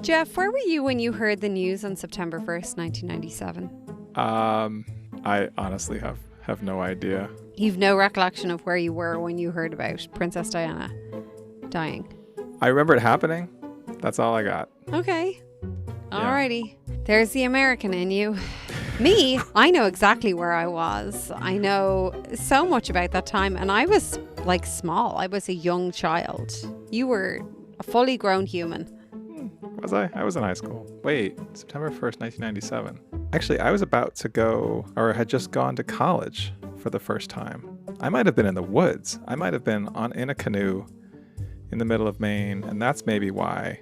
Jeff, where were you when you heard the news on September 1st, 1997? I honestly have no idea. You've no recollection of where you were when you heard about Princess Diana dying? I remember it happening. That's all I got. Okay. Yeah. Alrighty. There's the American in you. Me, I know exactly where I was. I know so much about that time, and I was like small. I was a young child. You were a fully grown human. Was I? I was in high school. Wait, September 1st, 1997. Actually, I was about to go, or had just gone to college for the first time. I might have been in the woods. I might have been in a canoe in the middle of Maine, and that's maybe why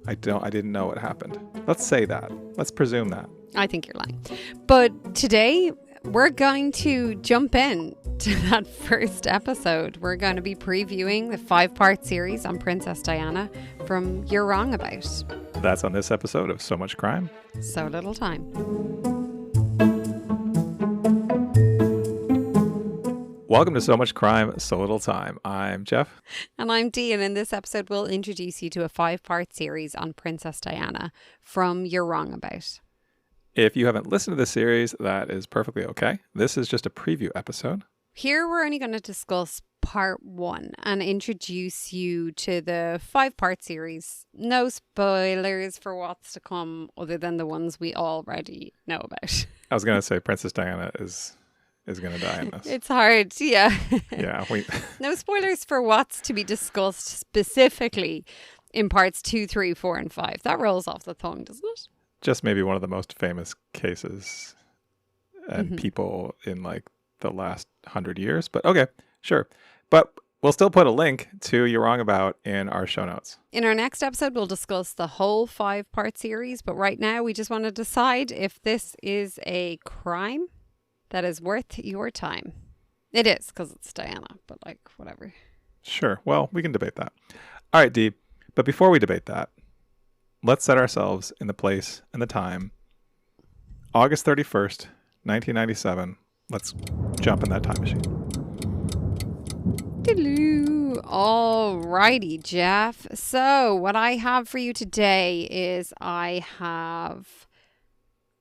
I didn't know what happened. Let's say that. Let's presume that. I think you're lying. But today, we're going to jump in to that first episode. We're going to be previewing the 5-part series on Princess Diana from You're Wrong About. That's on this episode of So Much Crime, So Little Time. Welcome to So Much Crime, So Little Time. I'm Jeff. And I'm Dee, and in this episode, we'll introduce you to a 5-part series on Princess Diana from You're Wrong About. If you haven't listened to this series, that is perfectly okay. This is just a preview episode. Here, we're only going to discuss part 1 and introduce you to the 5-part series. No spoilers for what's to come other than the ones we already know about. I was going to say Princess Diana is going to die in this. It's hard, yeah. Yeah. No spoilers for what's to be discussed specifically in parts 2, 3, 4, and 5. That rolls off the tongue, doesn't it? Just maybe one of the most famous cases and people in like the last 100 years. But okay, sure. But we'll still put a link to You're Wrong About in our show notes. In our next episode, we'll discuss the whole 5-part series. But right now, we just want to decide if this is a crime that is worth your time. It is, because it's Diana, but like, whatever. Sure. Well, we can debate that. All right, Dee. But before we debate that, let's set ourselves in the place and the time. August 31st, 1997. Let's jump in that time machine. Alrighty, Jeff. So what I have for you today is I have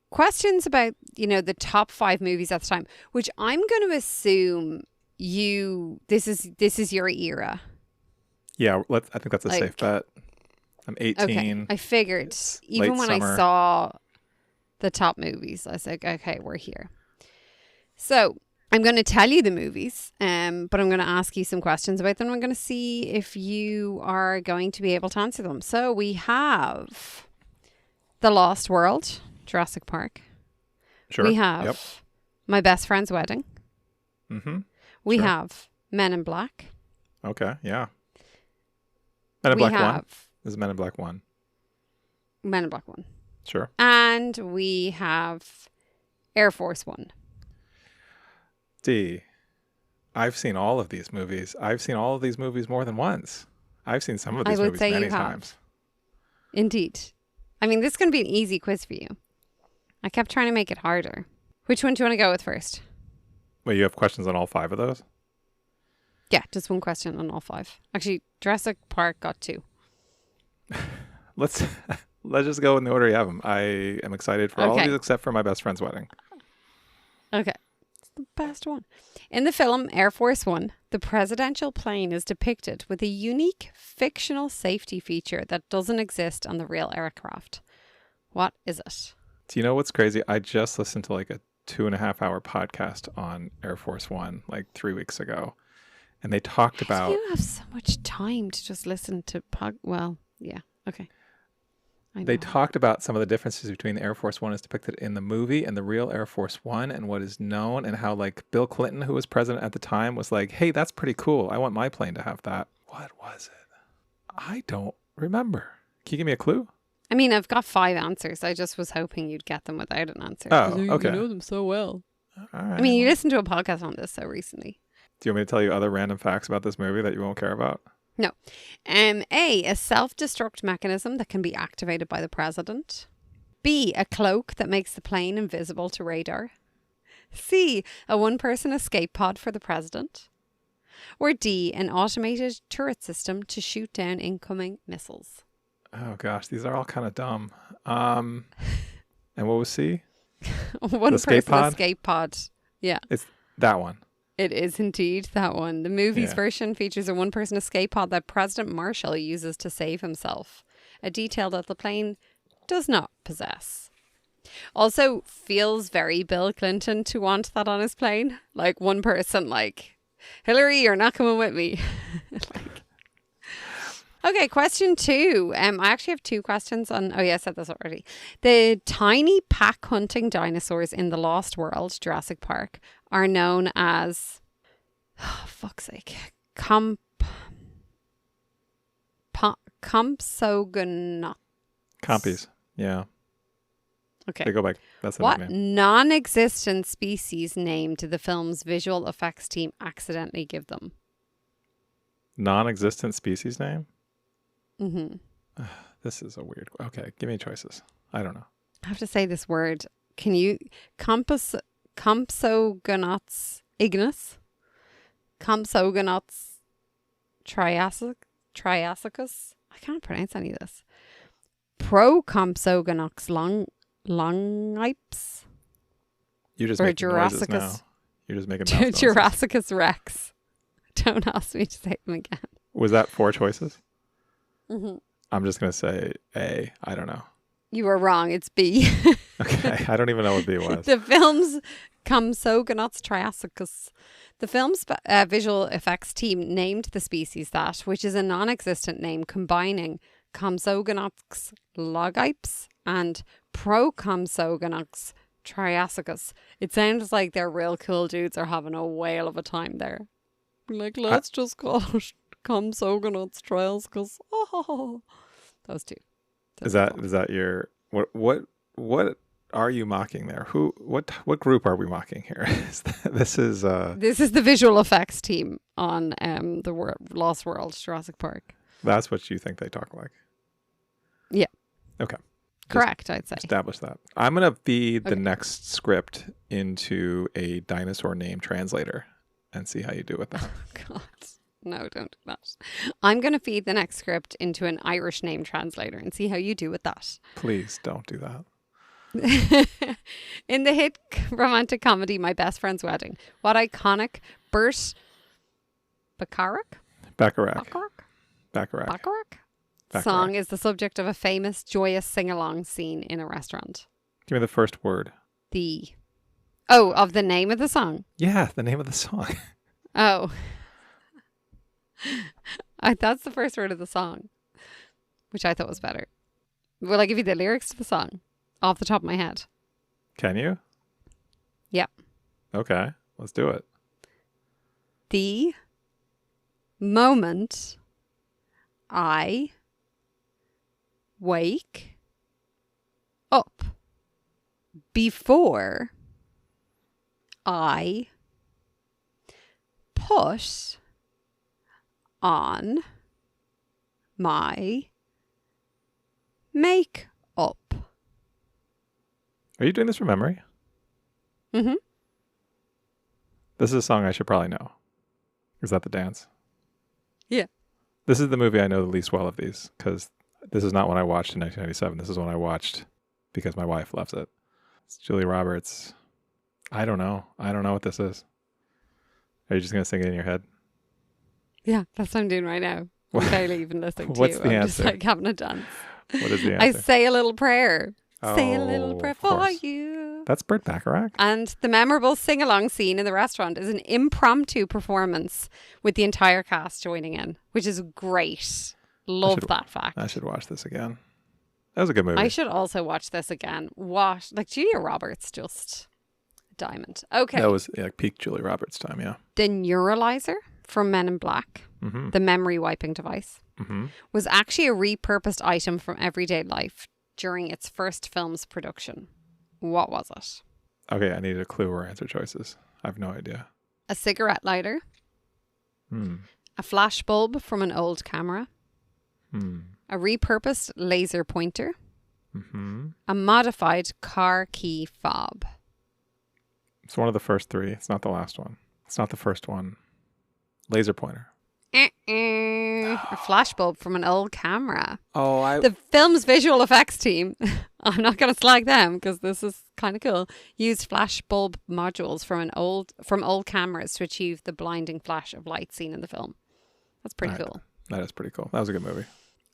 questions about, the top 5 movies at the time, which I'm going to assume this is your era. Yeah, I think that's a safe bet. I'm 18. Okay, I figured. Even when I saw the top movies, I was like, okay, we're here. So I'm going to tell you the movies, but I'm going to ask you some questions about them. I'm going to see if you are going to be able to answer them. So we have The Lost World, Jurassic Park. Sure. We have My Best Friend's Wedding. Mm-hmm. We have Men in Black. Okay, yeah. Men in Black 1. This is Men in Black 1. Men in Black 1. Sure. And we have Air Force One. D. I've seen all of these movies. I've seen all of these movies more than once. I've seen some of these movies many times. Indeed. I mean, this is going to be an easy quiz for you. I kept trying to make it harder. Which one do you want to go with first? Wait, you have questions on all 5 of those? Yeah, just one question on all 5. Actually, Jurassic Park got 2. Let's just go in the order you have them. I am excited for all of these except for My Best Friend's Wedding. Okay. It's the best one. In the film Air Force One, the presidential plane is depicted with a unique fictional safety feature that doesn't exist on the real aircraft. What is it? Do you know what's crazy? I just listened to like a 2.5-hour podcast on Air Force One like 3 weeks ago. And they talked about... You have so much time to just listen to... Well, yeah. Okay. They talked about some of the differences between the Air Force One as depicted in the movie and the real Air Force One and what is known, and how like Bill Clinton, who was president at the time, was like, hey, that's pretty cool. I want my plane to have that. What was it? I don't remember. Can you give me a clue? I mean, I've got 5 answers. I just was hoping you'd get them without an answer. Oh, okay. You know them so well. All right. I mean, you listened to a podcast on this so recently. Do you want me to tell you other random facts about this movie that you won't care about? No. A self-destruct mechanism that can be activated by the president. B, a cloak that makes the plane invisible to radar. C, a one-person escape pod for the president. Or D, an automated turret system to shoot down incoming missiles. Oh gosh, these are all kind of dumb. And what was C? One The skate person pod? escape pod. Yeah. It's that one. It is indeed that one. The movie's Yeah. version features a one-person escape pod that President Marshall uses to save himself, a detail that the plane does not possess. Also, feels very Bill Clinton to want that on his plane. Like one person, like, Hillary, you're not coming with me. Like, okay, question 2. I actually have 2 questions on. Oh yeah, I said this already. The tiny pack hunting dinosaurs in the Lost World, Jurassic Park, are known as, oh, fuck's sake, Compsognaths. Compies. Yeah. Okay. They go back. That's the What nickname. non-existent species name did the film's visual effects team accidentally give them? Non-existent species name? Mm-hmm. This is a weird. Okay, give me choices. I don't know. I have to say this word. Can you Compsognaths ignis? Compsognaths triassicus? I can't pronounce any of this. Procompsognaths longipes? You're just Or making noises now. Jurassicus. You're just making mouth noises. Jurassicus rex. Don't ask me to say them again. Was that 4 choices? Mm-hmm. I'm just going to say A. I don't know. You were wrong. It's B. Okay. I don't even know what B was. The film's Compsognaths triassicus. The film's visual effects team named the species that, which is a non-existent name combining Compsognaths longipes and Procompsognaths triassicus. It sounds like they're real cool dudes are having a whale of a time there. Like, let's just call it Compsognaths triassicus. Oh, those 2. Is that your what are you mocking there? What group are we mocking here? This is the visual effects team on the Lost World Jurassic Park. That's what you think they talk like? Yeah. Okay. Correct, I'd say. Establish that. I'm going to feed the next script into a dinosaur name translator and see how you do with that. God. No, don't do that. I'm going to feed the next script into an Irish name translator and see how you do with that. Please don't do that. In the hit romantic comedy My Best Friend's Wedding, what iconic Burt Bacharach song is the subject of a famous joyous sing-along scene in a restaurant? Give me the first word. Of the name of the song? Yeah, the name of the song. Oh. That's the first word of the song, which I thought was better. Will I give you the lyrics to the song off the top of my head? Can you? Yep. Okay, let's do it. The moment I wake up before I put on my makeup. Are you doing this from memory? Mm-hmm. This is a song I should probably know. Is that the dance? Yeah. This is the movie I know the least well of these, because this is not one I watched in 1997. This is one I watched because my wife loves it. It's Julia Roberts. I don't know. I don't know what this is. Are you just going to sing it in your head? Yeah, that's what I'm doing right now. I'm barely even listening to What's you. the I'm answer? just like having a dance. What is the I answer? say a little prayer. Say a little prayer of for course. you. That's Burt Bacharach? And the memorable sing-along scene in the restaurant is an impromptu performance with the entire cast joining in, which is great. Love that fact. I should watch this again. That was a good movie. I should also watch this again. Julia Roberts, just a diamond. Okay. That was peak Julia Roberts time, yeah. The neuralizer from Men in Black, Mm-hmm. the memory wiping device, Mm-hmm. was actually a repurposed item from everyday life during its first film's production. What was it? Okay, I need a clue or answer choices. I have no idea. A cigarette lighter, a flash bulb from an old camera, a repurposed laser pointer, a modified car key fob. It's one of the first 3. It's not the last one. It's not the first one. Laser pointer. A flashbulb from an old camera. Oh, The film's visual effects team, I'm not going to slag them because this is kind of cool, used flashbulb modules from old cameras to achieve the blinding flash of light seen in the film. That's pretty cool. That is pretty cool. That was a good movie.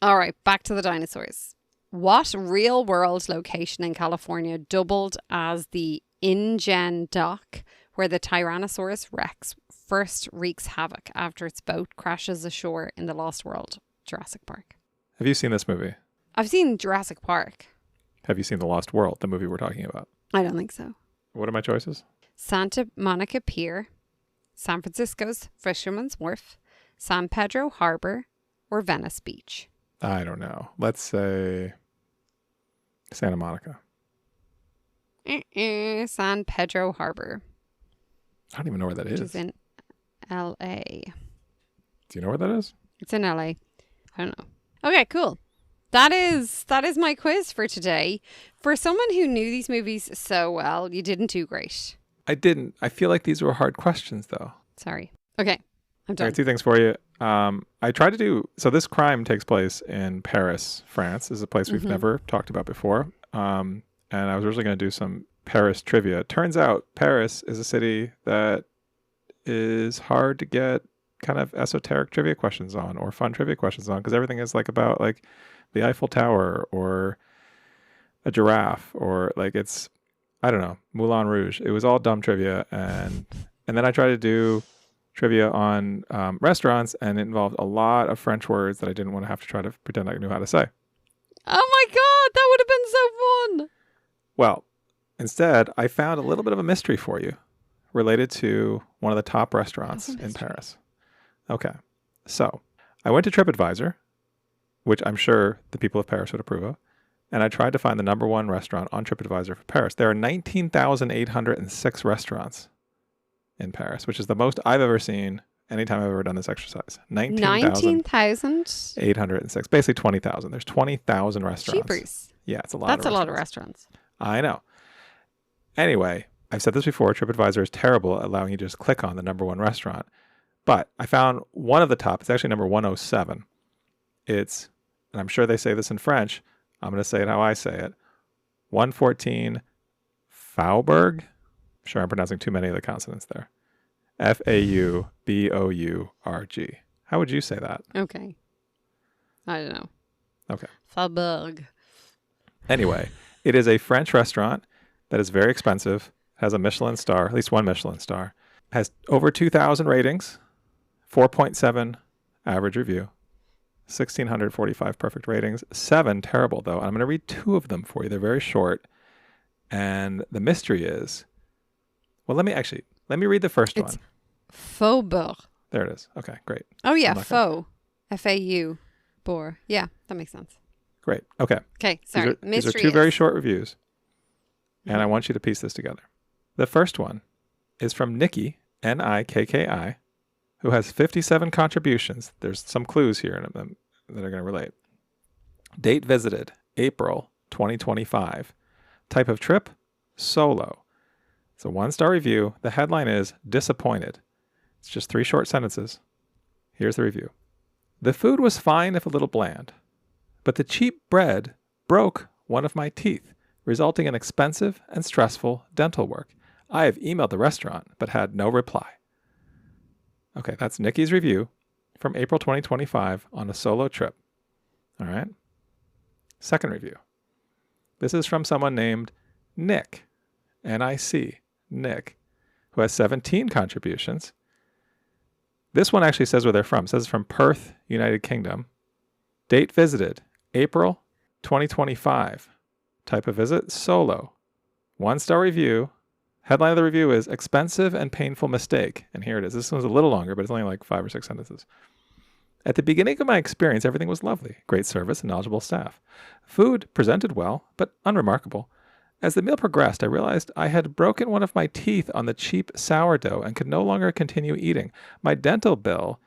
All right, back to the dinosaurs. What real-world location in California doubled as the InGen dock where the Tyrannosaurus Rex first wreaks havoc after its boat crashes ashore in the Lost World, Jurassic Park? Have you seen this movie? I've seen Jurassic Park. Have you seen The Lost World, the movie we're talking about? I don't think so. What are my choices? Santa Monica Pier, San Francisco's Fisherman's Wharf, San Pedro Harbor, or Venice Beach? I don't know. Let's say Santa Monica. San Pedro Harbor. I don't even know where that is. Which is in L.A. Do you know where that is? It's in L.A. I don't know. Okay, cool. That is my quiz for today. For someone who knew these movies so well, you didn't do great. I didn't. I feel like these were hard questions, though. Sorry. Okay, I'm done. I got 2 things for you. I tried to do... So this crime takes place in Paris, France. This is a place we've never talked about before. And I was originally going to do some Paris trivia. It turns out Paris is a city that is hard to get kind of esoteric trivia questions on or fun trivia questions on because everything is like about like the Eiffel Tower or a giraffe or like it's, I don't know, Moulin Rouge. It was all dumb trivia. And then I tried to do trivia on restaurants and it involved a lot of French words that I didn't want to have to try to pretend I knew how to say. Oh my God, that would have been so fun. Well, instead, I found a little bit of a mystery for you related to one of the top restaurants in Paris. Okay. So I went to TripAdvisor, which I'm sure the people of Paris would approve of, and I tried to find the number 1 restaurant on TripAdvisor for Paris. There are 19,806 restaurants in Paris, which is the most I've ever seen anytime I've ever done this exercise. 19,806. Basically 20,000. There's 20,000 restaurants. Cheapers. Yeah, it's a lot. That's a lot of restaurants. I know. Anyway, I've said this before. TripAdvisor is terrible at allowing you to just click on the number 1 restaurant. But I found one of the top. It's actually number 107. It's, and I'm sure they say this in French. I'm going to say it how I say it. 114 Faubourg. I'm sure I'm pronouncing too many of the consonants there. Faubourg. How would you say that? Okay. I don't know. Okay. Faubourg. Anyway, it is a French restaurant that is very expensive, has a Michelin star, at least 1 Michelin star, has over 2,000 ratings, 4.7 average review, 1,645 perfect ratings, 7 terrible though. And I'm going to read 2 of them for you. They're very short. And the mystery is, well, let me read the first one. Faubourg. There it is. Okay, great. Oh yeah, faux. F-A-U. Boar. Yeah, that makes sense. Great. Okay. Okay, sorry. These are 2 very short reviews. And I want you to piece this together. The first one is from Nikki, Nikki, who has 57 contributions. There's some clues here in them that are going to relate. Date visited, April 2025. Type of trip, solo. It's a 1-star review. The headline is disappointed. It's just 3 short sentences. Here's the review. The food was fine if a little bland, but the cheap bread broke one of my teeth, resulting in expensive and stressful dental work. I have emailed the restaurant, but had no reply. Okay, that's Nikki's review from April 2025 on a solo trip. All right. Second review. This is from someone named Nick, N-I-C, Nick, who has 17 contributions. This one actually says where they're from. It says it's from Perth, United Kingdom. Date visited, April 2025. Type of visit, solo. 1-star review. Headline of the review is expensive and painful mistake. And here it is. This one's a little longer, but it's only like 5 or 6 sentences. At the beginning of my experience, everything was lovely. Great service and knowledgeable staff. Food presented well, but unremarkable. As the meal progressed, I realized I had broken one of my teeth on the cheap sourdough and could no longer continue eating. My dental bill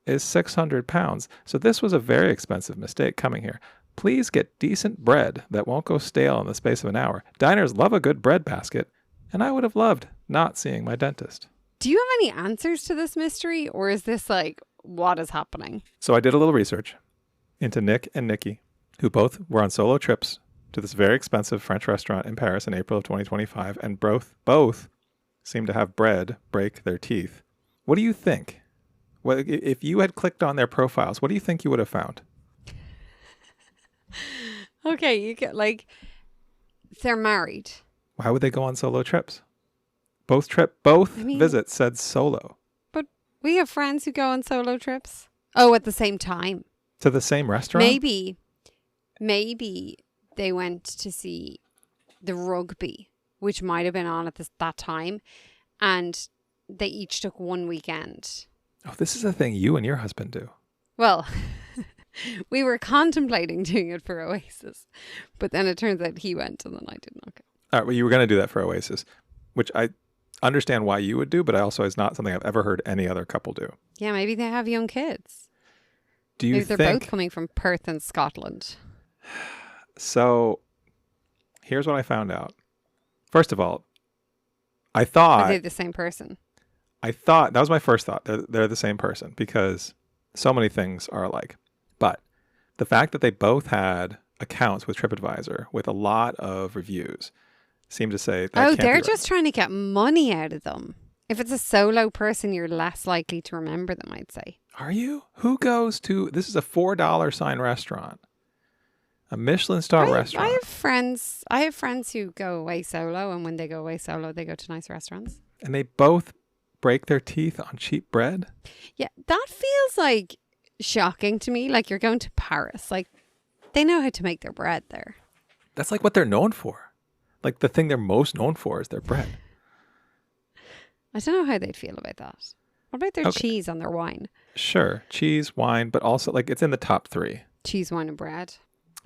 is £600, so this was a very expensive mistake coming here. Please get decent bread that won't go stale in the space of an hour. Diners love a good bread basket, and I would have loved not seeing my dentist. Do you have any answers to this mystery, or is this like what is happening. So I did a little research into Nick and Nikki, who both were on solo trips to this very expensive French restaurant in Paris in April of 2025, and both seem to have bread break their teeth. What do you think? Well, if you had clicked on their profiles, what do you think you would have found? Okay, you get they're married. Why would they go on solo trips? Both visits said solo. But we have friends who go on solo trips. Oh, at the same time. To the same restaurant? Maybe they went to see the rugby, which might have been on at that time, and they each took one weekend. Oh, this is a thing you and your husband do. Well, we were contemplating doing it for Oasis, but then it turns out he went and then I did not go. All right, well, you were going to do that for Oasis, which I understand why you would do, but also is not something I've ever heard any other couple do. Yeah, maybe they have young kids. Maybe they're both coming from Perth and Scotland. So here's what I found out. First of all, I thought... Are they the same person? I thought, that was my first thought. They're the same person because so many things are alike. But the fact that they both had accounts with TripAdvisor with a lot of reviews seemed to say that can't they're be right. just trying to get money out of them. If it's a solo person, you're less likely to remember them, I'd say. Are you? Who goes to... This is a $4 sign restaurant. A Michelin star restaurant. I have friends who go away solo, and when they go away solo, they go to nice restaurants. And they both break their teeth on cheap bread? Yeah, that feels like shocking to me. Like you're going to Paris. Like they know how to make their bread there. That's like what they're known for. Like the thing they're most known for is their bread. I don't know how they'd feel about that. What about their cheese and their wine? Sure. Cheese, wine, but also like it's in the top 3. Cheese, wine and bread.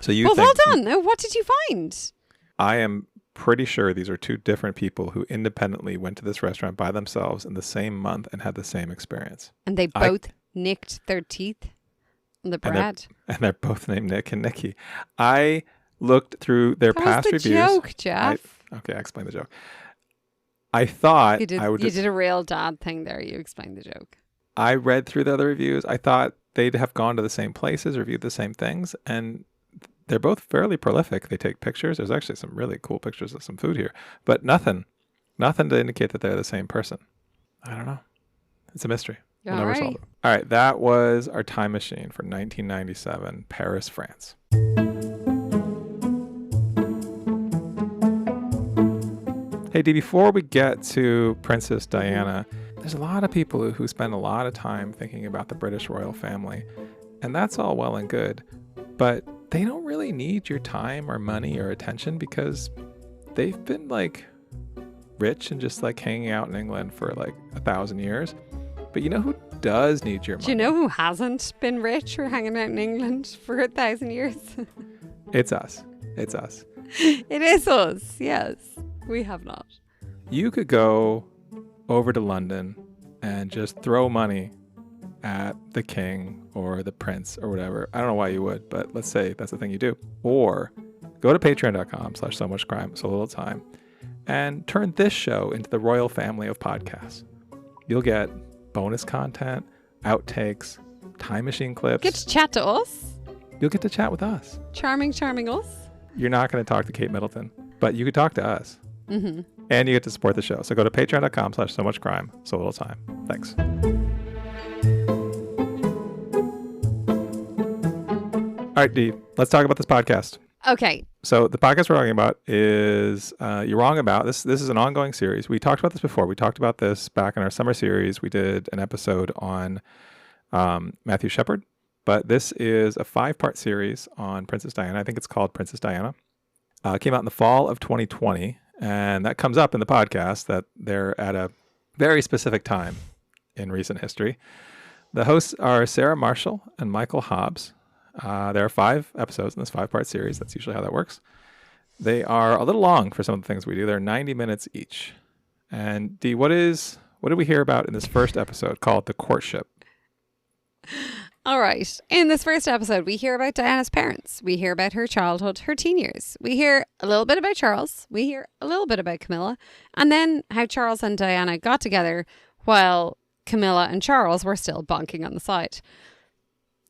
So you Well, hold on. No, what did you find? I am pretty sure these are 2 different people who independently went to this restaurant by themselves in the same month and had the same experience. And they both nicked their teeth on the bread. And they're both named Nick and Nikki. I looked through their past reviews. That was the joke, Jeff. I explained the joke. I thought you did a real dad thing there. You explained the joke. I read through the other reviews. I thought they'd have gone to the same places, reviewed the same things, and they're both fairly prolific. They take pictures. There's actually some really cool pictures of some food here, but nothing to indicate that they're the same person. I don't know. It's a mystery. We'll never solve it. All right. That was our time machine for 1997, Paris, France. Hey, Dee, before we get to Princess Diana, there's a lot of people who spend a lot of time thinking about the British royal family, and that's all well and good, but they don't really need your time or money or attention because they've been like rich and just like hanging out in England for like 1,000 years. But you know who does need your money? Do you know who hasn't been rich or hanging out in England for 1,000 years? It's us. It's us. It is us. Yes. We have not. You could go over to London and just throw money at the king or the prince or whatever. I don't know why you would, but let's say that's the thing you do. Or go to patreon.com/somuchcrime, so little time, and turn this show into the royal family of podcasts. You'll get bonus content, outtakes, time machine clips. Get to chat to us. You'll get to chat with us. Charming us. You're not going to talk to Kate Middleton, but you could talk to us. Mm-hmm. And you get to support the show. So go to patreon.com/somuchcrime, so little time. Thanks. All right, Dee, let's talk about this podcast. Okay. So the podcast we're talking about is You're Wrong About. This is an ongoing series. We talked about this before. We talked about this back in our summer series. We did an episode on Matthew Shepard. But this is a 5-part series on Princess Diana. I think it's called Princess Diana. It came out in the fall of 2020. And that comes up in the podcast that they're at a very specific time in recent history. The hosts are Sarah Marshall and Michael Hobbes. There are 5 episodes in this 5-part series. That's usually how that works. They are a little long for some of the things we do. They're 90 minutes each. And Dee, what did we hear about in this first episode called The Courtship? All right. In this first episode, we hear about Diana's parents. We hear about her childhood, her teen years. We hear a little bit about Charles. We hear a little bit about Camilla. And then how Charles and Diana got together while Camilla and Charles were still bonking on the side.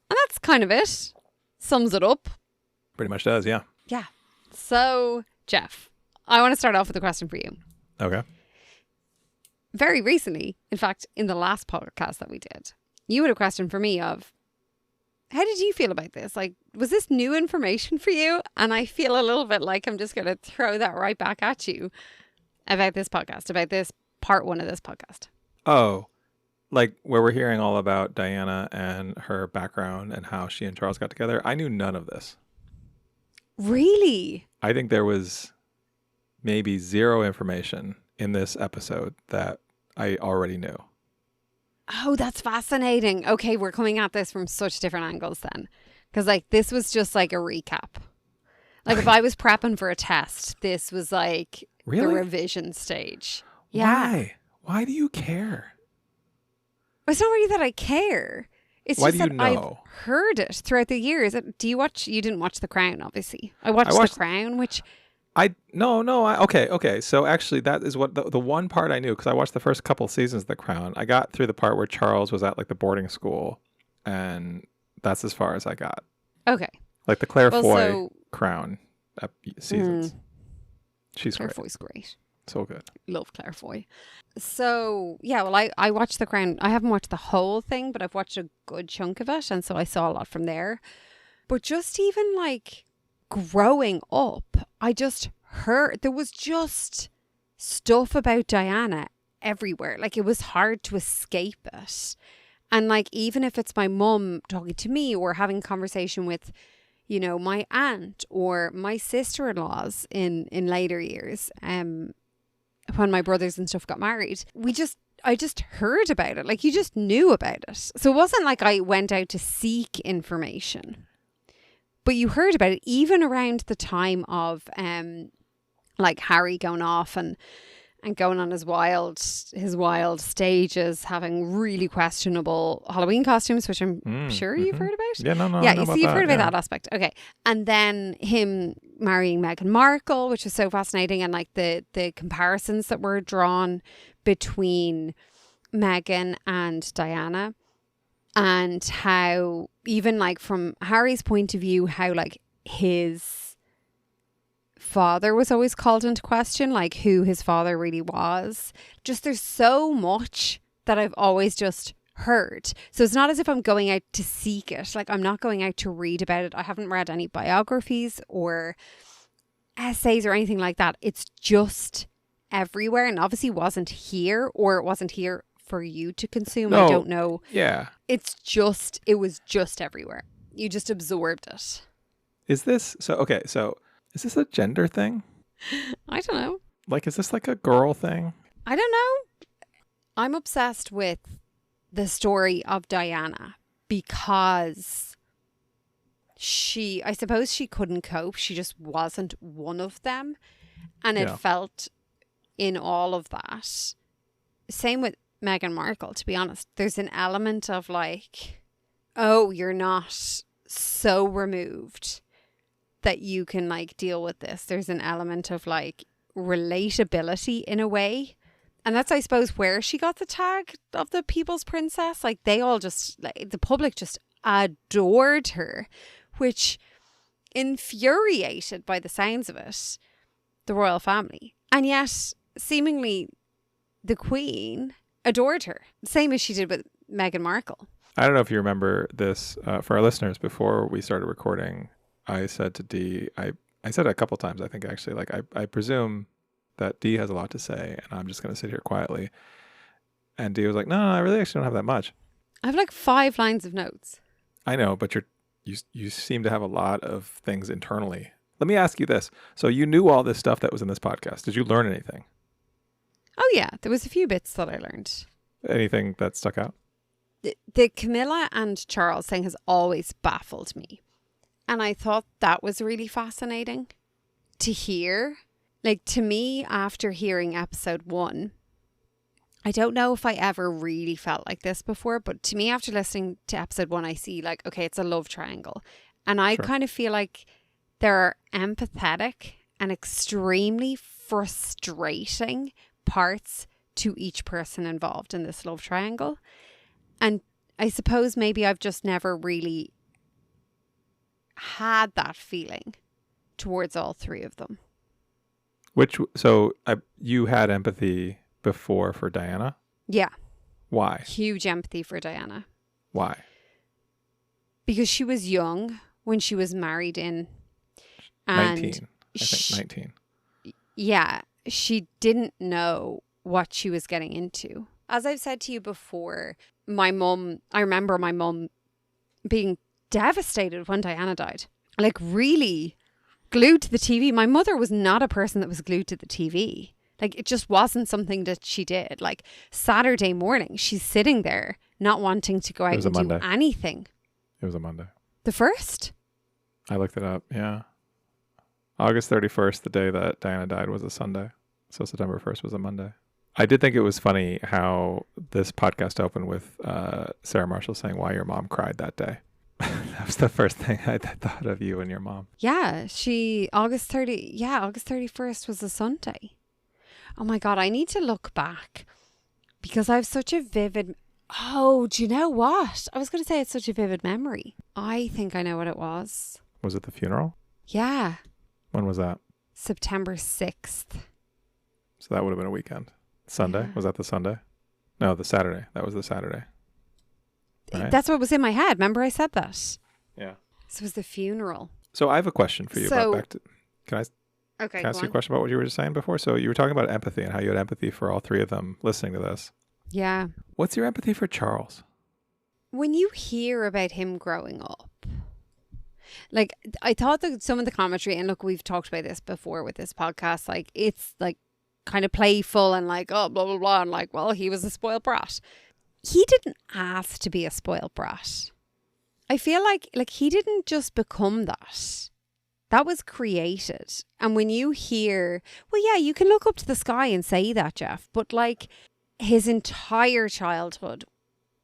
And that's kind of it. Sums it up. Pretty much does, yeah. Yeah. So, Jeff, I want to start off with a question for you. Okay. Very recently, in fact, in the last podcast that we did, you had a question for me of, how did you feel about this? Like, was this new information for you? And I feel a little bit like I'm just going to throw that right back at you about this podcast, about this part 1 of this podcast. Oh, like where we're hearing all about Diana and her background and how she and Charles got together. I knew none of this. Really? I think there was maybe zero information in this episode that I already knew. Oh, that's fascinating. Okay, we're coming at this from such different angles then. Because like this was just like a recap. Like if I was prepping for a test, this was like the revision stage. Yeah. Why do you care? It's not really that I care. It's Why just do you that know? I've heard it throughout the years. Do you watch? You didn't watch The Crown, obviously. I watched The Crown, which... Okay. So actually that is what the one part I knew, because I watched the first couple seasons of The Crown. I got through the part where Charles was at like the boarding school, and that's as far as I got. Okay. Like the Claire Foy Crown seasons. She's Claire great. Foy's great. So good. Love Claire Foy. So, yeah, well, I watched The Crown. I haven't watched the whole thing, but I've watched a good chunk of it. And so I saw a lot from there. But just even like growing up, I just heard there was just stuff about Diana everywhere. Like it was hard to escape it. And like, even if it's my mum talking to me or having conversation with, you know, my aunt or my sister-in-laws in later years, when my brothers and stuff got married, I just heard about it. Like you just knew about it. So it wasn't like I went out to seek information, but you heard about it even around the time of like Harry going off and going on his wild stages, having really questionable Halloween costumes, which I'm sure you've heard about. Yeah, no. Yeah, you see, you've heard about that aspect. Okay. And then him marrying Meghan Markle, which was so fascinating. And like the comparisons that were drawn between Meghan and Diana, and how even like from Harry's point of view, how like his father was always called into question, like who his father really was. Just there's so much that I've always just heard. So it's not as if I'm going out to seek it. Like I'm not going out to read about it. I haven't read any biographies or essays or anything like that. It's just everywhere, and obviously wasn't here, or it wasn't here for you to consume. No, I don't know. Yeah. It was just everywhere. You just absorbed it. Is this is this a gender thing? I don't know. Like, is this like a girl thing? I don't know. I'm obsessed with the story of Diana because I suppose she couldn't cope. She just wasn't one of them. And it felt in all of that. Same with Meghan Markle, to be honest. There's an element of like, oh, you're not so removed that you can like deal with this. There's an element of like relatability in a way. And that's, I suppose, where she got the tag of the People's Princess. Like they all just, like the public just adored her, which infuriated, by the sounds of it, the royal family. And yet, seemingly, the Queen adored her, same as she did with Meghan Markle. I don't know if you remember this, for our listeners, before we started recording, I said to Dee, I said it a couple times, I think, actually, like, I presume that Dee has a lot to say, and I'm just going to sit here quietly. And Dee was like, no, I really actually don't have that much. I have like 5 lines of notes. I know, but you seem to have a lot of things internally. Let me ask you this. So you knew all this stuff that was in this podcast. Did you learn anything? Oh, yeah. There was a few bits that I learned. Anything that stuck out? The Camilla and Charles thing has always baffled me. And I thought that was really fascinating to hear. Like, to me, after hearing episode 1, I don't know if I ever really felt like this before, but to me, after listening to episode 1, I see like, okay, it's a love triangle. And I kind of feel like there are empathetic and extremely frustrating parts to each person involved in this love triangle. And I suppose maybe I've just never really had that feeling towards all three of them. You had empathy before for Diana? Yeah. Why? Huge empathy for Diana. Why? Because she was young when she was married in. And 19. I think 19. Yeah. She didn't know what she was getting into. As I've said to you before, I remember my mum being devastated when Diana died. Like really glued to the TV. My mother was not a person that was glued to the TV. Like it just wasn't something that she did. Like Saturday morning, she's sitting there not wanting to go out and do anything. It was a Monday. The 1st? I looked it up, yeah. August 31st, the day that Diana died, was a Sunday. So September 1st was a Monday. I did think it was funny how this podcast opened with Sarah Marshall saying why your mom cried that day. That was the first thing I thought of you and your mom. Yeah, August 31st was a Sunday. Oh my God, I need to look back because I have such a vivid... Oh, do you know what? I was going to say it's such a vivid memory. I think I know what it was. Was it the funeral? Yeah. When was that? September 6th. So that would have been a weekend. Sunday? Yeah. Was that the Sunday? No, the Saturday. That was the Saturday. Right? That's what was in my head. Remember I said that? Yeah. So it was the funeral. So I have a question for you. Can I ask you a question about what you were just saying before? So you were talking about empathy and how you had empathy for all three of them listening to this. Yeah. What's your empathy for Charles? When you hear about him growing up, like I thought that some of the commentary, and look, we've talked about this before with this podcast, like it's like kind of playful and like, oh, blah, blah, blah. And like, well, he was a spoiled brat. He didn't ask to be a spoiled brat. I feel like he didn't just become that. That was created. And when you hear, well, yeah, you can look up to the sky and say that, Jeff, but like his entire childhood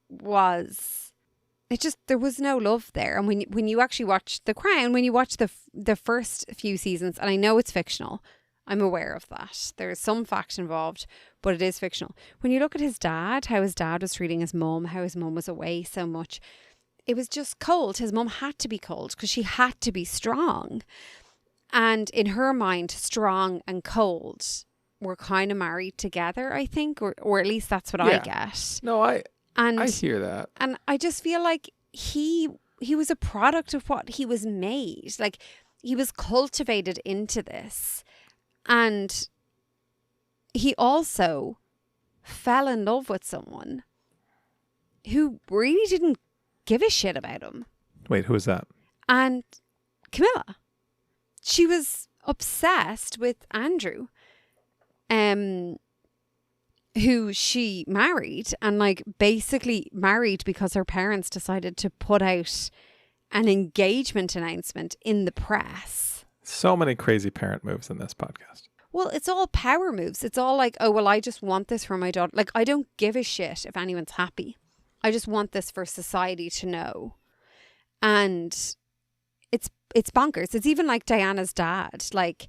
was, there was no love there. And when you actually watch The Crown, when you watch the first few seasons, and I know it's fictional, I'm aware of that. There is some fact involved, but it is fictional. When you look at his dad, how his dad was treating his mum, how his mum was away so much, it was just cold. His mum had to be cold because she had to be strong. And in her mind, strong and cold were kind of married together, I think, or at least that's what I get. No, I hear that. And I just feel like he was a product of what he was made. Like he was cultivated into this. And he also fell in love with someone who really didn't give a shit about him. Wait, who is that? And Camilla. She was obsessed with Andrew, who she married, and like basically married because her parents decided to put out an engagement announcement in the press. So many crazy parent moves in this podcast. Well, it's all power moves. It's all like, oh, well, I just want this for my daughter. Like, I don't give a shit if anyone's happy. I just want this for society to know. And it's bonkers. It's even like Diana's dad, like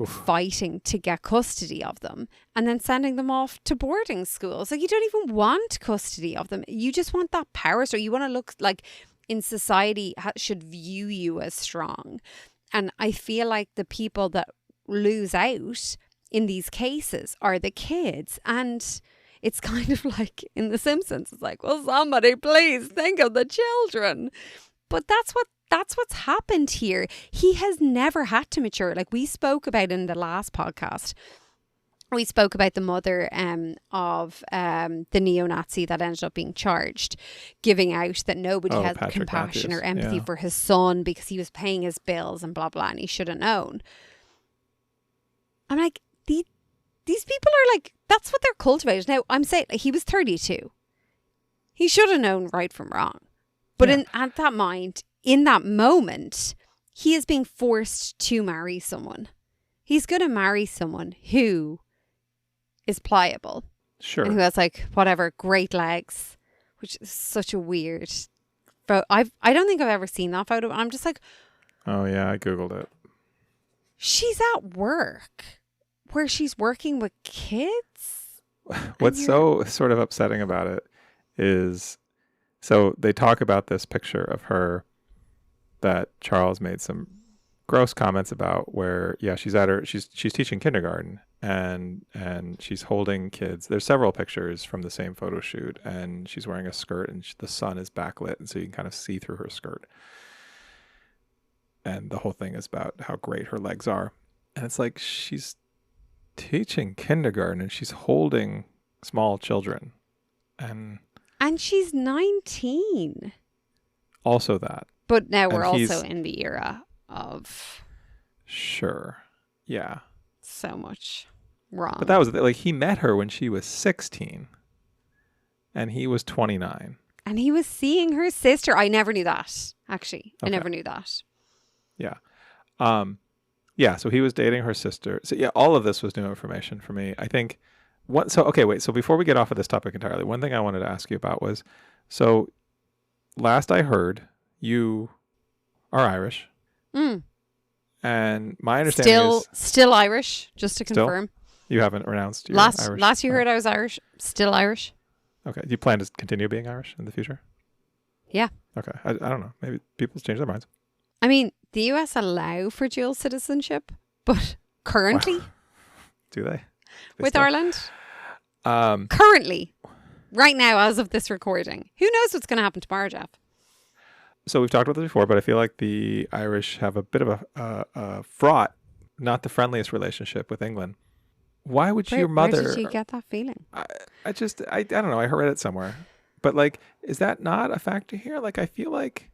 fighting to get custody of them and then sending them off to boarding schools. Like, you don't even want custody of them. You just want that power. So you want to look like in society should view you as strong. And I feel like the people that lose out in these cases are the kids. And it's kind of like in The Simpsons. It's like, well, somebody please think of the children. But that's what's happened here. He has never had to mature. Like we spoke about in the last podcast. We spoke about the mother of the neo-Nazi that ended up being charged, giving out that nobody has Patrick compassion Matthews. or empathy for his son because he was paying his bills and blah, blah, and he should have known. I'm like, these people are like, that's what they're cultivated. Now, I'm saying he was 32. He should have known right from wrong. But in that moment, he is being forced to marry someone. He's going to marry someone who is pliable. Sure. And who has like, whatever, great legs, which is such a weird photo. I don't think I've ever seen that photo. I'm just like, oh yeah, I Googled it. She's at work where she's working with kids. what's so sort of upsetting about it is, so they talk about this picture of her that Charles made some gross comments about, where she's teaching kindergarten, and she's holding kids. There's several pictures from the same photo shoot, and she's wearing a skirt, and the sun is backlit, and so you can kind of see through her skirt. And the whole thing is about how great her legs are. And it's like, she's teaching kindergarten and she's holding small children. And she's 19. Also that. But now we're also in the era of... Sure. Yeah. So much wrong. But that was like, he met her when she was 16 and he was 29. And he was seeing her sister. I never knew that, actually. Okay. I never knew that. Yeah. Yeah, so he was dating her sister. So yeah, all of this was new information for me. I think so before we get off of this topic entirely, one thing I wanted to ask you about was, so last I heard, you are Irish. And my understanding is still Irish, just to confirm. You haven't renounced your Irish. Last you heard I was Irish, still Irish. Okay. Do you plan to continue being Irish in the future? Yeah. Okay. I don't know. Maybe people change their minds. I mean, the US allow for dual citizenship, but currently... Wow. Do they? With Ireland? Currently. Right now, as of this recording. Who knows what's going to happen tomorrow, Jeff? So we've talked about this before, but I feel like the Irish have a bit of a fraught, not the friendliest relationship with England. Why would your mother... Where did you get that feeling? I don't know. I read it somewhere. But like, is that not a factor here? Like, I feel like...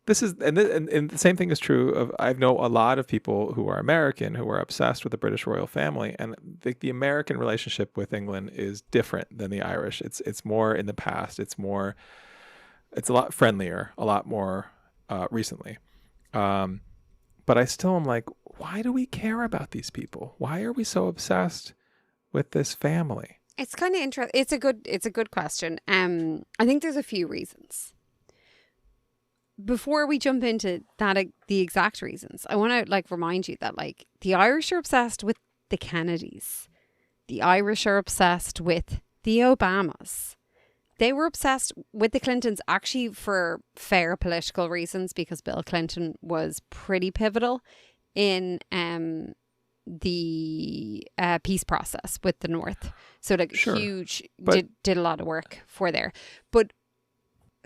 This is, and the same thing is true of, I know a lot of people who are American who are obsessed with the British royal family, and the American relationship with England is different than the Irish. It's more in the past. It's a lot friendlier, a lot more recently. But I still am like, why do we care about these people? Why are we so obsessed with this family? It's kind of interesting. It's a good question. I think there's a few reasons. Before we jump into that, the exact reasons, I want to remind you that the Irish are obsessed with the Kennedys. The Irish are obsessed with the Obamas. They were obsessed with the Clintons, actually for fair political reasons, because Bill Clinton was pretty pivotal in the peace process with the North. So sure. Huge, did a lot of work for there. But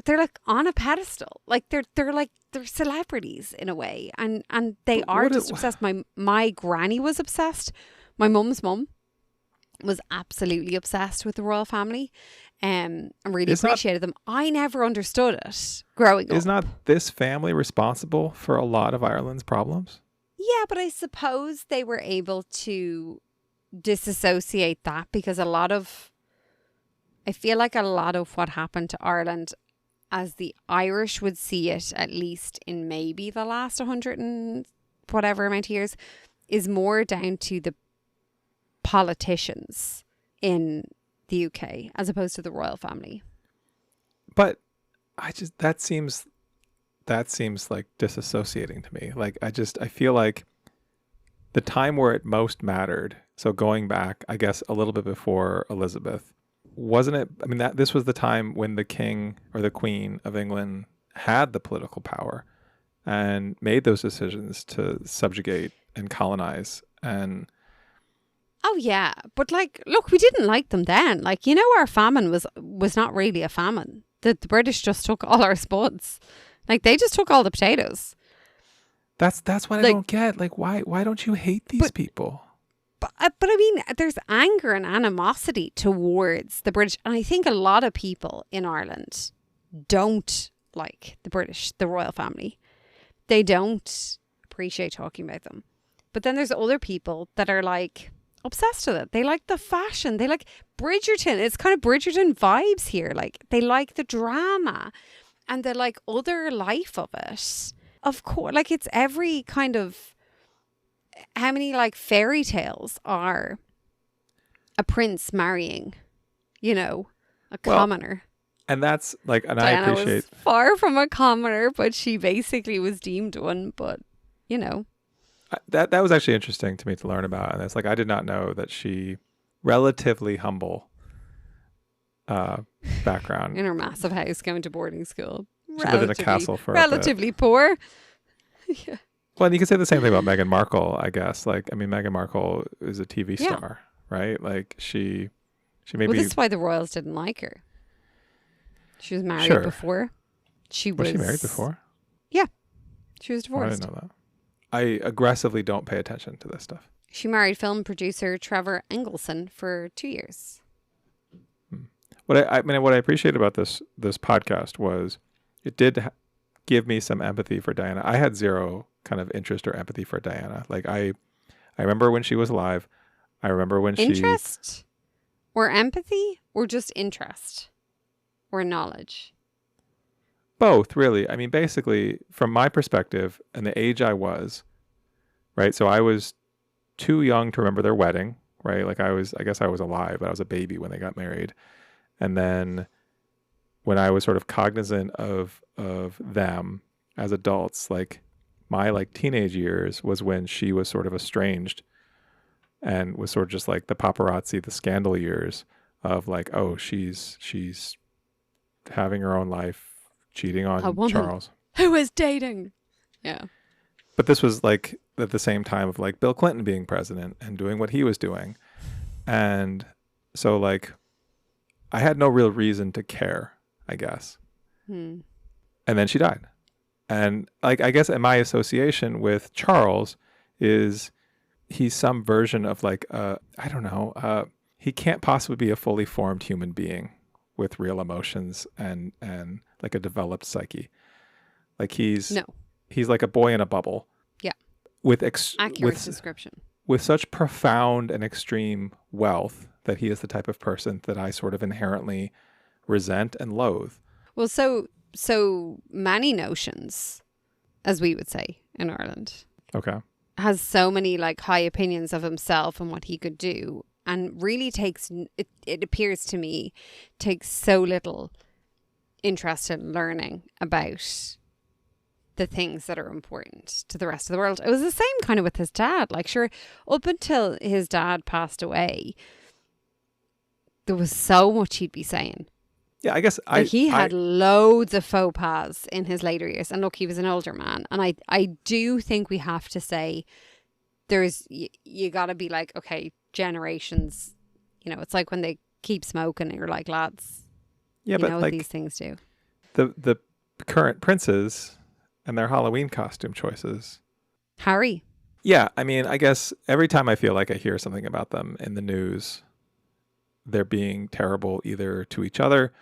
they're on a pedestal. They're celebrities in a way. And they are just obsessed. My granny was obsessed. My mum's mum was absolutely obsessed with the royal family. And really appreciated them. I never understood it growing up. Is not this family responsible for a lot of Ireland's problems? Yeah, but I suppose they were able to disassociate that, because I feel like a lot of what happened to Ireland, as the Irish would see it, at least in maybe the last 100 and whatever amount of years, is more down to the politicians in the UK as opposed to the royal family. But that seems like disassociating to me. I feel like the time where it most mattered, so going back, I guess, a little bit before Elizabeth, wasn't it? I mean, this was the time when the king or the queen of England had the political power and made those decisions to subjugate and colonize. And oh yeah, but look, we didn't like them then. Our famine was not really a famine. The British just took all our spuds. They just took all the potatoes. That's what I don't get. Why don't you hate these people? But I mean, there's anger and animosity towards the British. And I think a lot of people in Ireland don't like the British, the royal family. They don't appreciate talking about them. But then there's other people that are obsessed with it. They like the fashion. They like Bridgerton. It's kind of Bridgerton vibes here. They like the drama and the other life of it. Of course, it's every kind of, how many fairy tales are a prince marrying, a commoner. And that's and Diana I appreciate, was far from a commoner, but she basically was deemed one. But that was actually interesting to me to learn about. And it's I did not know that she, relatively humble background. In her massive house, going to boarding school. She lived in a castle for relatively poor. Yeah. Well, and you could say the same thing about Meghan Markle, I guess. Like, I mean, Meghan Markle is a TV star, right? Like, she maybe. Well, this is why the royals didn't like her. She was married before. Was she married before? Yeah, she was divorced. Oh, I didn't know that. I aggressively don't pay attention to this stuff. She married film producer Trevor Engelson for 2 years. What I appreciate about this podcast was it did give me some empathy for Diana. I had zero kind of interest or empathy for Diana. Like I remember when she was alive. I remember when interest or empathy or just interest or knowledge. Both, really. I mean, basically, from my perspective and the age I was, right? So I was too young to remember their wedding, right? Like I guess I was alive, but I was a baby when they got married. And then when I was sort of cognizant of them as adults, like my like teenage years was when she was sort of estranged and was sort of just like the paparazzi, the scandal years of like, oh, she's having her own life, cheating on a woman Charles. Who is dating. Yeah. But this was like at the same time of like Bill Clinton being president and doing what he was doing. And so like I had no real reason to care, I guess. And then she died. And like, I guess my association with Charles is he's some version of like, I don't know, he can't possibly be a fully formed human being with real emotions and like a developed psyche. Like he's like a boy in a bubble. Yeah. Accurate description. With such profound and extreme wealth that he is the type of person that I sort of inherently resent and loathe. Well, so many notions, as we would say in Ireland. Okay. Has so many like high opinions of himself and what he could do, and really takes, it appears to me, takes so little interest in learning about the things that are important to the rest of the world. It was the same kind of with his dad. Like, sure, up until his dad passed away, there was so much he'd be saying. Yeah, I guess he had loads of faux pas in his later years. And look, he was an older man. And I do think we have to say you got to be like, okay, generations, you know, it's like when they keep smoking and you're like, lads, yeah, but know like, what these things do. The current princes and their Halloween costume choices. Harry. Yeah, I mean, I guess every time I feel like I hear something about them in the news, they're being terrible either to each other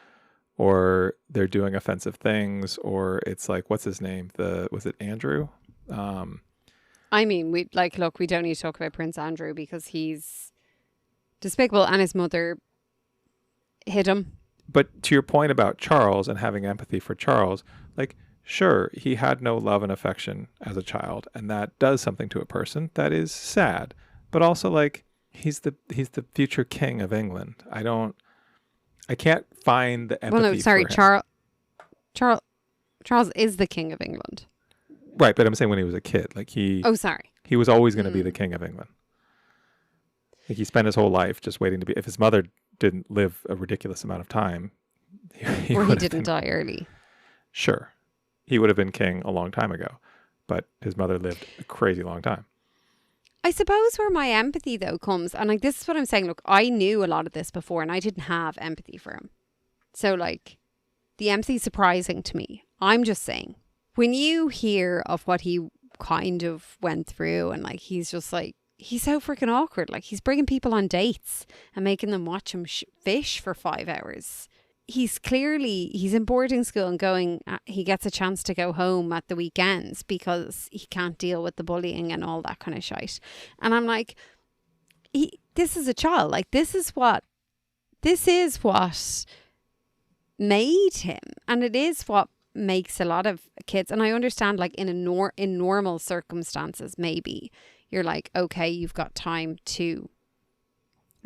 or they're doing offensive things, or it's like, what's his name? Was it Andrew? I mean, we don't need to talk about Prince Andrew because he's despicable and his mother hit him. But to your point about Charles and having empathy for Charles, like, sure, he had no love and affection as a child, and that does something to a person that is sad. But also, like, he's the future king of England. I can't find the empathy. Well, no, sorry, Charles is the king of England. Right, but I'm saying when he was a kid, like he was always going to be the king of England. Like he spent his whole life just waiting to be. If his mother didn't live a ridiculous amount of time, he didn't die early. Sure, he would have been king a long time ago, but his mother lived a crazy long time. I suppose where my empathy though comes, and like this is what I'm saying, look, I knew a lot of this before and I didn't have empathy for him. So like the empathy is surprising to me. I'm just saying, when you hear of what he kind of went through and like he's just like, he's so freaking awkward. Like he's bringing people on dates and making them watch him fish for 5 hours. He's in boarding school and he gets a chance to go home at the weekends because he can't deal with the bullying and all that kind of shite. And I'm like, this is a child. Like this is what made him. And it is what makes a lot of kids. And I understand like in normal circumstances, maybe you're like, okay, you've got time to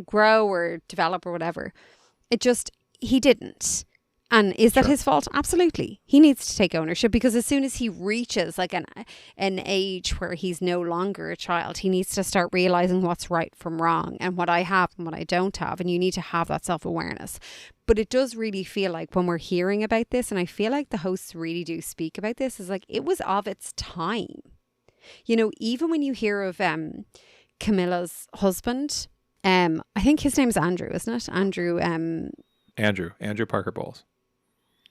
grow or develop or whatever. He didn't. And is that his fault? Absolutely. He needs to take ownership, because as soon as he reaches like an age where he's no longer a child, he needs to start realizing what's right from wrong and what I have and what I don't have. And you need to have that self-awareness. But it does really feel like when we're hearing about this, and I feel like the hosts really do speak about this, is like it was of its time. You know, even when you hear of Camilla's husband, I think his name's Andrew, isn't it? Andrew Parker Bowles.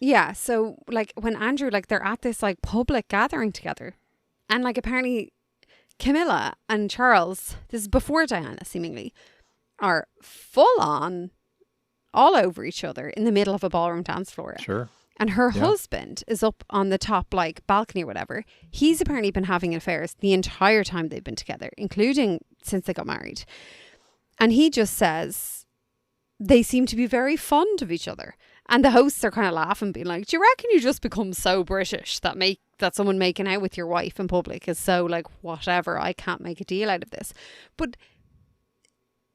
Yeah, so like when Andrew, like they're at this like public gathering together, and like apparently Camilla and Charles, this is before Diana seemingly, are full on all over each other in the middle of a ballroom dance floor. Sure. And her husband is up on the top like balcony or whatever. He's apparently been having affairs the entire time they've been together, including since they got married. And he just says they seem to be very fond of each other. And the hosts are kind of laughing, being like, do you reckon you just become so British that someone making out with your wife in public is so like, whatever, I can't make a deal out of this. But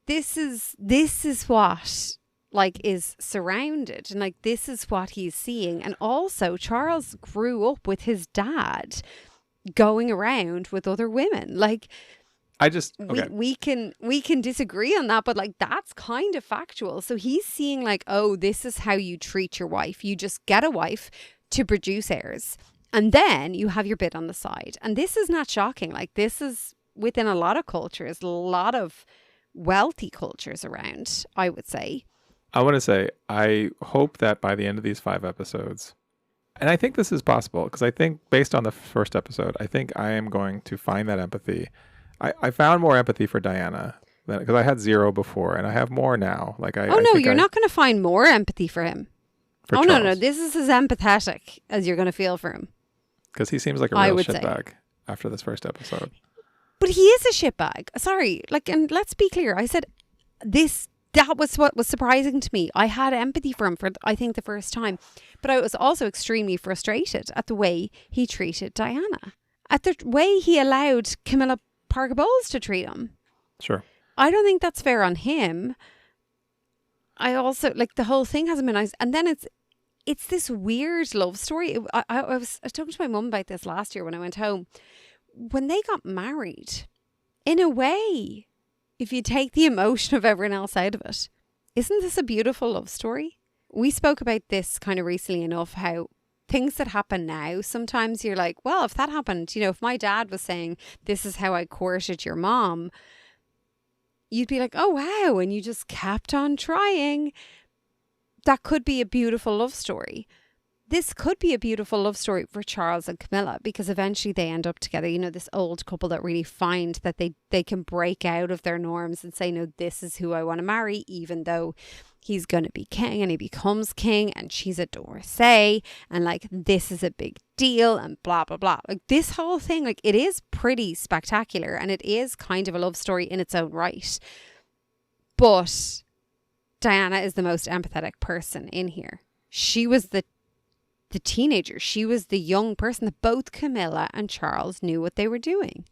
this is what like is surrounded, and like this is what he's seeing. And also Charles grew up with his dad going around with other women. Like, we can disagree on that, but like that's kind of factual. So he's seeing like, oh, this is how you treat your wife. You just get a wife to produce heirs, and then you have your bit on the side. And this is not shocking. Like this is within a lot of cultures, a lot of wealthy cultures around, I would say. I want to say, I hope that by the end of these 5 episodes, and I think this is possible, because I think based on the first episode, I think I am going to find that empathy. I found more empathy for Diana because I had 0 before, and I have more now. Like you're not going to find more empathy for him. No, this is as empathetic as you're going to feel for him. Because he seems like a real shitbag after this first episode. But he is a shitbag. Sorry, like, and let's be clear. I said that was what was surprising to me. I had empathy for him for, I think, the first time. But I was also extremely frustrated at the way he treated Diana. At the way he allowed Camila Parker Bowles to treat him. Sure. I don't think that's fair on him. I also, like, the whole thing hasn't been nice. And then it's this weird love story. I was talking to my mum about this last year when I went home. When they got married, in a way, if you take the emotion of everyone else out of it, isn't this a beautiful love story? We spoke about this kind of recently enough, how things that happen now, sometimes you're like, well, if that happened, you know, if my dad was saying, this is how I courted your mom, you'd be like, oh, wow. And you just kept on trying. That could be a beautiful love story. This could be a beautiful love story for Charles and Camilla, because eventually they end up together. You know, this old couple that really find that they can break out of their norms and say, no, this is who I want to marry, even though he's going to be king, and he becomes king and she's a divorcee, and like this is a big deal and blah, blah, blah. Like this whole thing, like it is pretty spectacular, and it is kind of a love story in its own right. But Diana is the most empathetic person in here. She was the teenager. She was the young person that both Camilla and Charles knew what they were doing.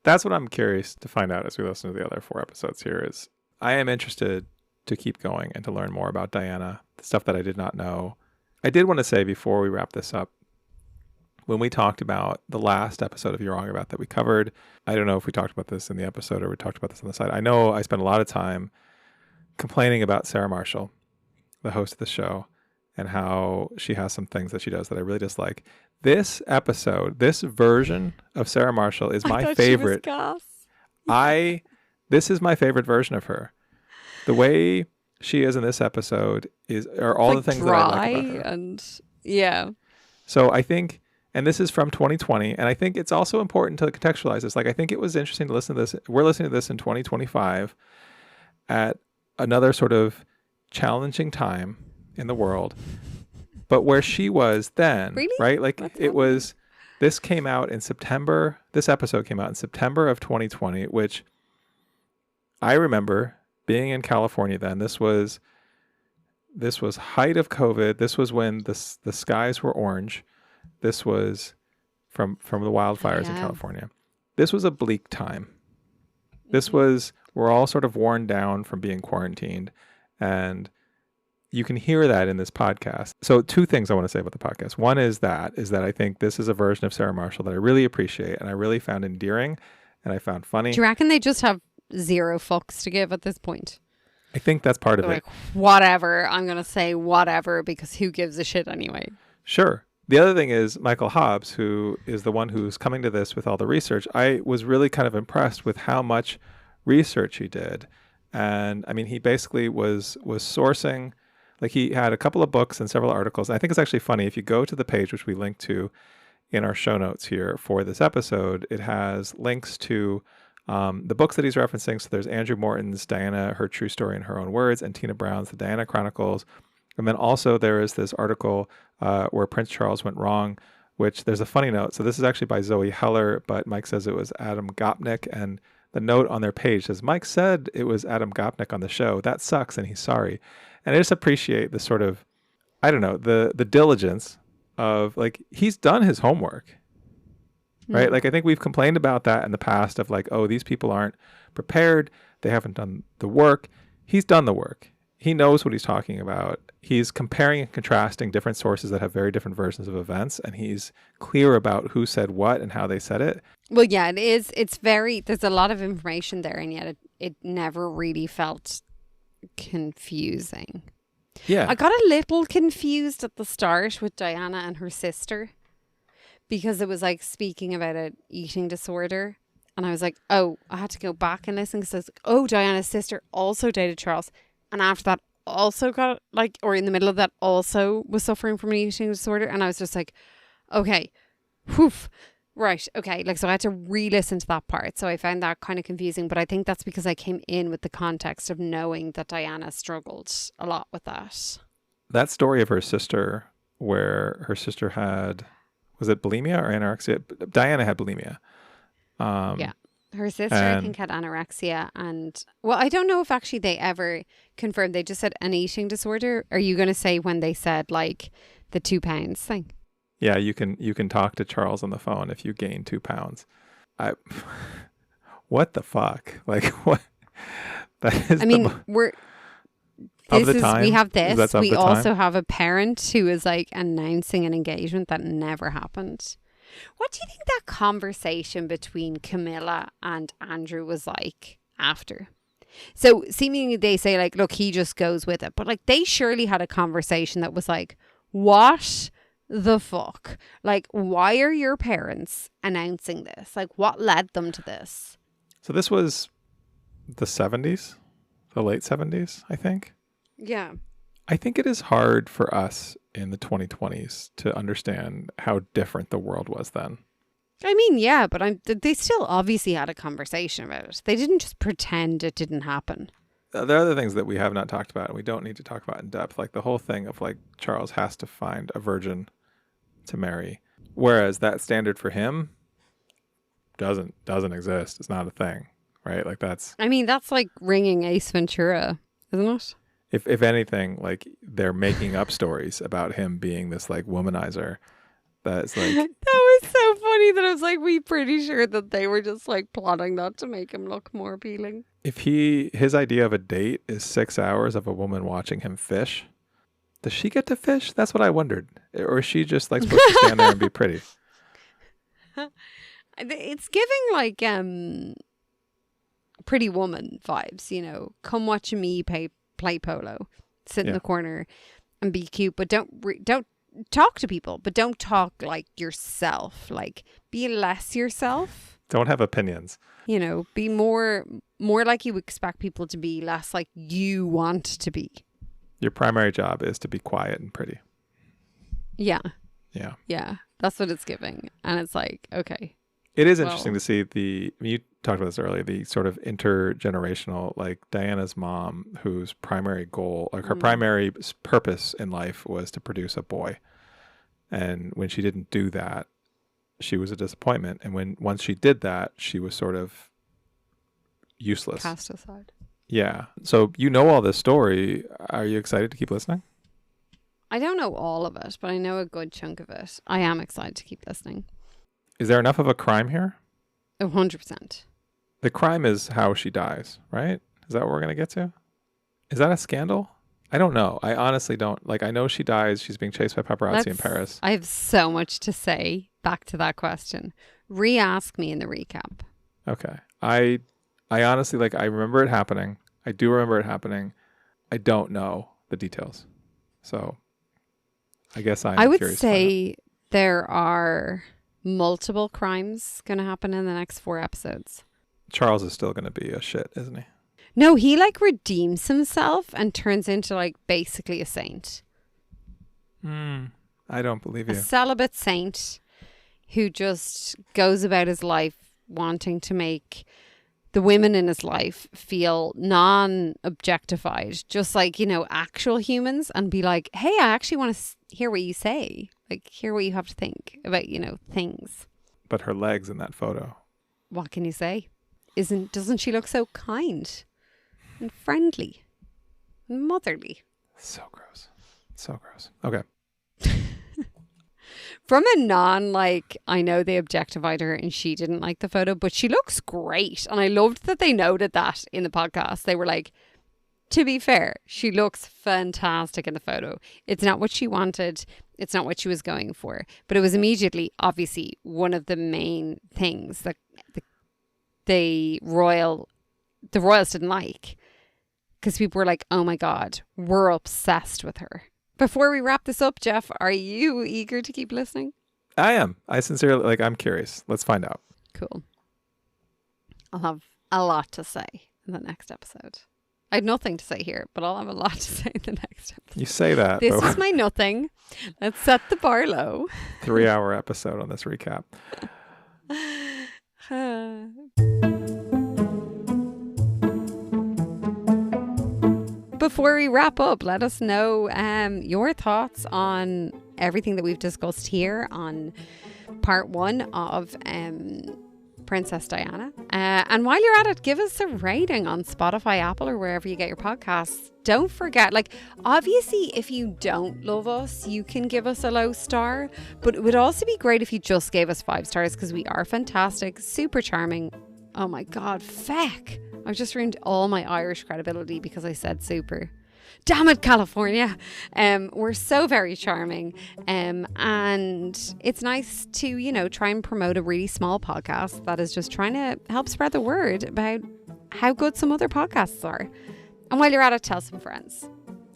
That's what I'm curious to find out as we listen to the other 4 episodes here. Is I am interested to keep going and to learn more about Diana, the stuff that I did not know. I did want to say before we wrap this up, when we talked about the last episode of You're Wrong About That we covered, I don't know if we talked about this in the episode or we talked about this on the side. I know I spent a lot of time complaining about Sarah Marshall, the host of the show, and how she has some things that she does that I really dislike. This episode, this version of Sarah Marshall is my favorite. This is my favorite version of her. The way she is in this episode are all the things that I like about her. And yeah. So I think, and this is from 2020, and I think it's also important to contextualize this. Like, I think it was interesting to listen to this. We're listening to this in 2025 at another sort of challenging time in the world, but where she was then, really? Right? Like this came out in September. This episode came out in September of 2020, which I remember being in California then. This was height of COVID. This was when the skies were orange. This was from the wildfires in California. This was a bleak time. This was, we're all sort of worn down from being quarantined, and you can hear that in this podcast. So 2 things I want to say about the podcast. One is that I think this is a version of Sarah Marshall that I really appreciate and I really found endearing and I found funny. Do you reckon they just have zero fucks to give at this point? I think that's part of They're it. like, whatever. I'm going to say whatever because who gives a shit anyway? Sure. The other thing is Michael Hobbes, who is the one who's coming to this with all the research. I was really kind of impressed with how much research he did. And I mean, he basically was sourcing, like he had a couple of books and several articles. I think it's actually funny. If you go to the page, which we link to in our show notes here for this episode, it has links to the books that he's referencing. So there's Andrew Morton's Diana, Her True Story in Her Own Words, and Tina Brown's The Diana Chronicles. And then also there is this article where Prince Charles went wrong, which there's a funny note. So this is actually by Zoe Heller, but Mike says it was Adam Gopnik. And the note on their page says, Mike said it was Adam Gopnik on the show. That sucks, and he's sorry. And I just appreciate the sort of, I don't know, the diligence of, like, he's done his homework, right? Like, I think we've complained about that in the past of like, oh, these people aren't prepared. They haven't done the work. He's done the work. He knows what he's talking about. He's comparing and contrasting different sources that have very different versions of events, and he's clear about who said what and how they said it. Well, yeah, it is. It's very, there's a lot of information there, and yet it never really felt confusing. Yeah. I got a little confused at the start with Diana and her sister because it was like speaking about an eating disorder. And I was like, oh, I had to go back and listen because I was like, oh, Diana's sister also dated Charles. And after that also got like, or in the middle of that also was suffering from an eating disorder. And I was just like, okay, whew. Right. Okay. Like, so I had to re-listen to that part. So I found that kind of confusing, but I think that's because I came in with the context of knowing that Diana struggled a lot with that. That story of her sister, where her sister had, was it bulimia or anorexia? Diana had bulimia. Yeah. Her sister, I think, had anorexia. And, well, I don't know if actually they ever confirmed. They just said an eating disorder. Are you going to say when they said, like, the 2 pounds thing? Yeah, you can talk to Charles on the phone if you gain 2 pounds. What the fuck? Like, what? That is. I mean, we have this. We also have a parent who is like announcing an engagement that never happened. What do you think that conversation between Camilla and Andrew was like after? So seemingly they say like, look, he just goes with it, but like they surely had a conversation that was like, what the fuck? Like, why are your parents announcing this? Like, what led them to this? So this was the 70s, the late 70s, I think. Yeah. I think it is hard for us in the 2020s to understand how different the world was then. I mean, yeah, but they still obviously had a conversation about it. They didn't just pretend it didn't happen. There are other things that we have not talked about and we don't need to talk about in depth, like the whole thing of like Charles has to find a virgin to marry, whereas that standard for him doesn't exist. It's not a thing, right? Like that's like ringing Ace Ventura, isn't it? If anything, like they're making up stories about him being this like womanizer. That's like that was so funny that I was like, we pretty sure that they were just like plotting that to make him look more appealing. If his idea of a date is 6 hours of a woman watching him fish, does she get to fish? That's what I wondered. Or is she just like supposed to stand there and be pretty? It's giving like Pretty Woman vibes, you know. Come watch me play polo, sit in the corner and be cute, but don't talk to people, but don't talk like yourself. Like be less yourself. Don't have opinions. You know, be more like you expect people to be, less like you want to be. Your primary job is to be quiet and pretty. Yeah. Yeah. Yeah. That's what it's giving. And it's like, okay. It is interesting to see you talked about this earlier, the sort of intergenerational, like Diana's mom, whose primary goal, like her primary purpose in life was to produce a boy. And when she didn't do that, she was a disappointment. And once she did that, she was sort of useless. Cast aside. Yeah. So you know all this story. Are you excited to keep listening? I don't know all of it, but I know a good chunk of it. I am excited to keep listening. Is there enough of a crime here? 100%. The crime is how she dies, right? Is that what we're going to get to? Is that a scandal? I don't know. I honestly don't. Like, I know she dies. She's being chased by paparazzi in Paris. I have so much to say back to that question. Re-ask me in the recap. Okay. I honestly, like, I remember it happening. I do remember it happening. I don't know the details. So I guess I would say there are multiple crimes going to happen in the next 4 episodes. Charles is still going to be a shit, isn't he? No, he like redeems himself and turns into like basically a saint. I don't believe you. A celibate saint who just goes about his life wanting to make the women in his life feel non-objectified, just like, you know, actual humans, and be like, hey, I actually want to hear what you say. Like, hear what you have to think about, you know, things. But her legs in that photo. What can you say? Doesn't she look so kind and friendly and motherly? So gross. So gross. Okay. From a like, I know they objectified her and she didn't like the photo, but she looks great. And I loved that they noted that in the podcast. They were like, to be fair, she looks fantastic in the photo. It's not what she wanted. It's not what she was going for. But it was immediately, obviously, one of the main things that the royals didn't like. Because people were like, oh my God, we're obsessed with her. Before we wrap this up, Jeff, are you eager to keep listening? I am. I sincerely, like, I'm curious. Let's find out. Cool. I'll have a lot to say in the next episode. I have nothing to say here, but I'll have a lot to say in the next episode. You say that. This is my nothing. Let's set the bar low. 3-hour episode on this recap. Before we wrap up, let us know your thoughts on everything that we've discussed here on part 1 of Princess Diana. And while you're at it, give us a rating on Spotify, Apple, or wherever you get your podcasts. Don't forget, like, obviously, if you don't love us, you can give us a low star. But it would also be great if you just gave us 5 stars, because we are fantastic, super charming. Oh my God, feck. I've just ruined all my Irish credibility because I said super. Damn it, California. We're so very charming. And it's nice to, you know, try and promote a really small podcast that is just trying to help spread the word about how good some other podcasts are. And while you're at it, tell some friends.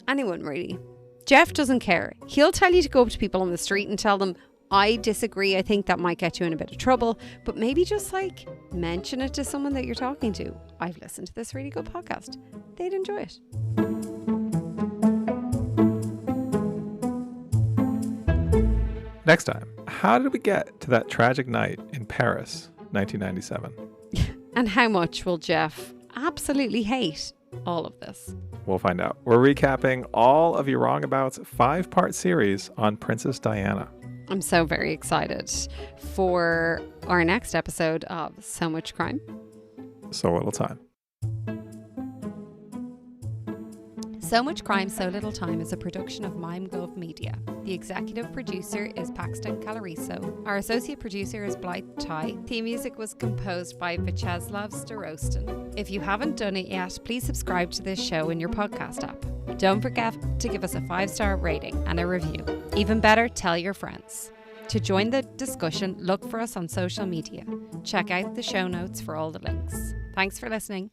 Anyone, really. Jeff doesn't care. He'll tell you to go up to people on the street and tell them, I disagree. I think that might get you in a bit of trouble, but maybe just like mention it to someone that you're talking to. I've listened to this really good podcast. They'd enjoy it. Next time, how did we get to that tragic night in Paris, 1997? And how much will Jeff absolutely hate all of this? We'll find out. We're recapping all of your Wrong About's 5-part series on Princess Diana. I'm so very excited for our next episode of So Much Crime, So Little Time. So Much Crime, So Little Time is a production of MimeGov Media. The executive producer is Paxton Calariso. Our associate producer is Blythe Ty. Theme music was composed by Vyacheslav Starostin. If you haven't done it yet, please subscribe to this show in your podcast app. Don't forget to give us a 5-star rating and a review. Even better, tell your friends. To join the discussion, look for us on social media. Check out the show notes for all the links. Thanks for listening.